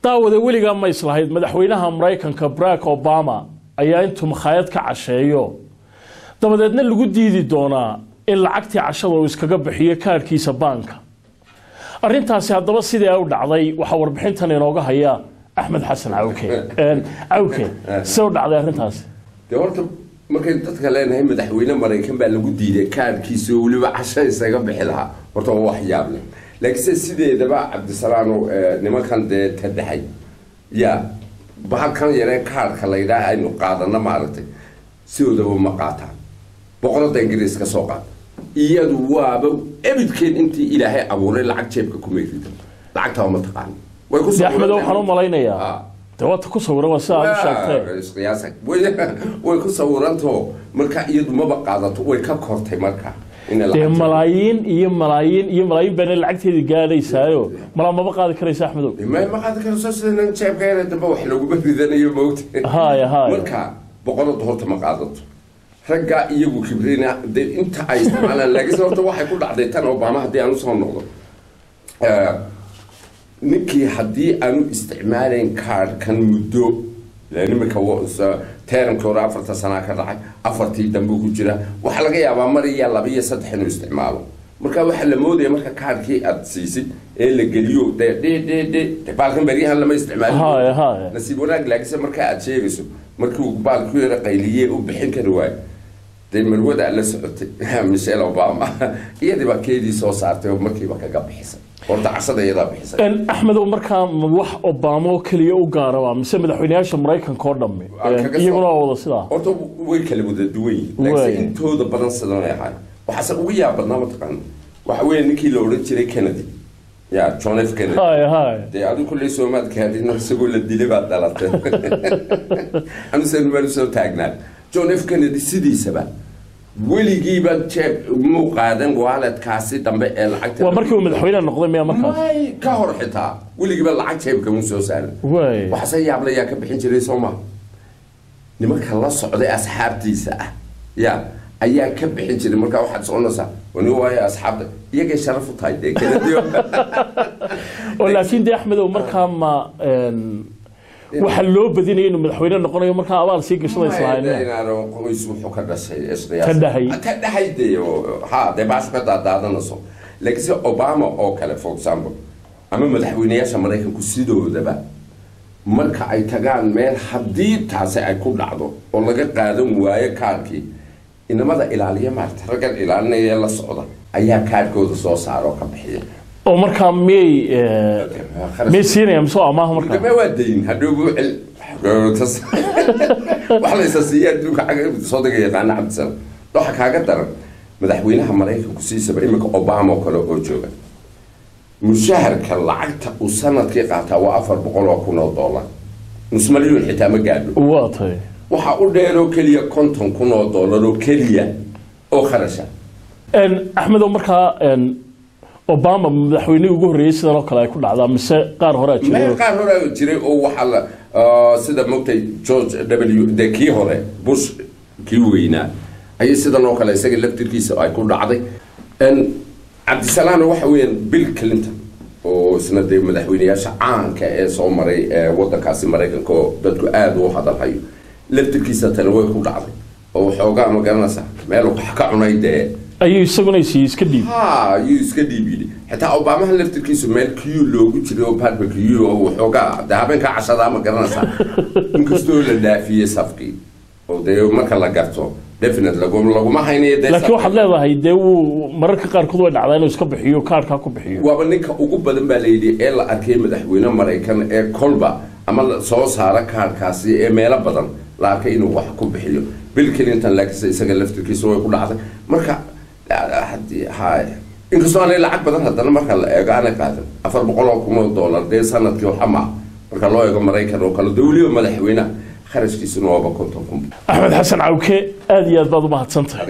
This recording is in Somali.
daawada weliga ma islahayd madaxweynaha Mareykanka Barack Obama ayaa intuu makhaayad ka casheeyo dabadeedna lagu diidi doonaa in lacagtii cashada uu iskaga bixiyo kaarkiisa banka arintaasi haddaba sidii u dhacday waxa warbixintan inooga haya Ahmed Hassan Awke soo dhacday arintaas horta markay dadka leenahay madaxweynaha Mareykan baa lagu diiday kaarkiisa waliba cashada isaga bixi lahaa horta waa wax yaab leh laakiin sideedaba Cabdisalaano nimankan tadaxay ya bahalkan yaree kaarka la yiraahdo aynu qaadana maaragtay sidoo ma qaataan boqorada Ingiriiska soo qaad iyadu waaba ebidkeen intii Ilaahay abuuray lacag jeebka ku meerid lacagta ma taqaan way ku soo Ahmed waxaan u malaynayaa dawada ku soo waran saa sheegtay qiyaasay way ku soo waranto marka iyadu ma qaadato way ka kortay marka ملايين بين العقد قاليسايو ما بقى كريس احمد ما قاد كريس سنن جيب غير دبا wax lagu badidanayo moogta هاي marka boqorada horta ma qaadato raga iyagu kibrina inta ay isticmaalaan laakiin horta waxay ku dhacday tan Obama hadii aanu soo noqdo ninkii hadii aanu isticmaaleen kaar kan muddo لأنك هو تيرم كورا أفرت سنة كذا أفرتي دمبو كجرا وحلقة يا بامري يلا بيا سطحنا استعماله مركا وحلا مودي مركا كاركي أتسيسي اللي قليو دي بالكم بريها لما استعماله هاي نسيبونا جلاكس مركا أتشيفسو مركا بالكم رقيلية وبحين كرواي دي مرود على سعودي ميشيل أوباما هي دي بكيدي صوصاتي ومركي بكا قب حسن horta casada iyada bixisay Ahmed marka wax Obama oo kaliya u gaaraba mise madaxweynaha Mareykanka oo dhamme iyaguna wada sida horta way kala wada duwan laakiin intooda badan sidoo yahay waxa ugu yaabadna ma taqaan waxa weeye ninkii la oran jiray Kennedy ya John F Kennedy هاي de adu kulli Soomaad ka hadina isagoo la dilay baad dhalatay anu seen meel soo taagnaa John F Kennedy sidiisaba weligii baa jeeb mu qaadan waaladkaasi dambe ee lacagta waa markii uu madaxweynaha noqday miya markaas may ka hor xitaa weligii baa lacag jeebka mu soo saaray waxa say yaab la yaa ka bixin jiray Soomaa nimanka la socday asxaabtiisa ah ya ayaa ka bixin jiray marka waxa soconaysa wani way asxaabta iyaga sharaf u tahay deegaanadiyo laakiin Ahmed marka ma waxa loo badinay inuu madaxweyne noqonayo marka abaal sii gashay islaayeen inaanu qoys wuxuu ka dhashay tadahay ha de baas ka daadanaso laakiin Obama oo kale for example ama madaxweynayaasha Mareykanku sidoodaba marka ay tagaan meel hadii taasi ay ku dhacdo oo laga qaadan waayo kaarkii inamada ilaaliya maarta ragal ilaalinaya la socda ayaa kaarkooda soo saaro ka bixiya oo marka meesiinaya soo amaah marka ma wadeyn haduu waxa la isasiiyay duka soo dagay yaqaan Cabdisalaam waxa kaaga daran madaxweynaha Mareykanku siisaba imika Obama oo kale oo jooga mushaharka lacagta uu sanadkii qaata waa $400,000 nus milyan xitaa ma gaadho waatay waxa u dheero kaliya $50,000 oo kaliya oo kharasha Ahmed marka Obama madaxweyne ugu horeeyay sidoo kale ay ku dhacdaa mise qaar hore jiray oo waxa la sida moogtay George W de hore Bush kii weynaa ay sidoo kale isaga laftirkiisa ay ku dhacday Cabdisalaam waxa weeyaan Bill Clinton oo isna madaxweynayaasha caanka ee soo maray wadankaasi Mareykanka oo dadku aad u hadalhayo laftirkiisa tan way ku dhacday oo xoogaa ma garanaysa meel wax ka cunay ayuu isaguna iska dhiib ayuu iska dhiibiyay hatta Obama laftirkiisu meel kiyo loogu jiray oo barbecue oo xoogaa habeenka cashada ma garanaysa inkastoo la dhaafiyay safkii oo marka la garto definitely lagu ma haynay laakiin waxa leedahay uu mararka qaar ku dhacday inuu iska bixiyo kaarka ku bixiyo waa ninka ugu badan baa leeyahay ee la arkay madaxweynaha Mareykan ee kolba ama soo saara kaarkaasi ee meelo badan la arkay inuu wax ku bixiyo Bill Clinton laakiin isaga laftirkiisu way ku dhacday marka hadii haay inkastoo aan lacag badan hadana marka la eego aan qaadan $400,000 de sanadkii waxa ma marka loo eego Mareykan oo kala dawliyo madaxweynaha kharashkiisuna waa $50,000 Ahmed Hassan Awke aad iyo aad baad u mahadsantahay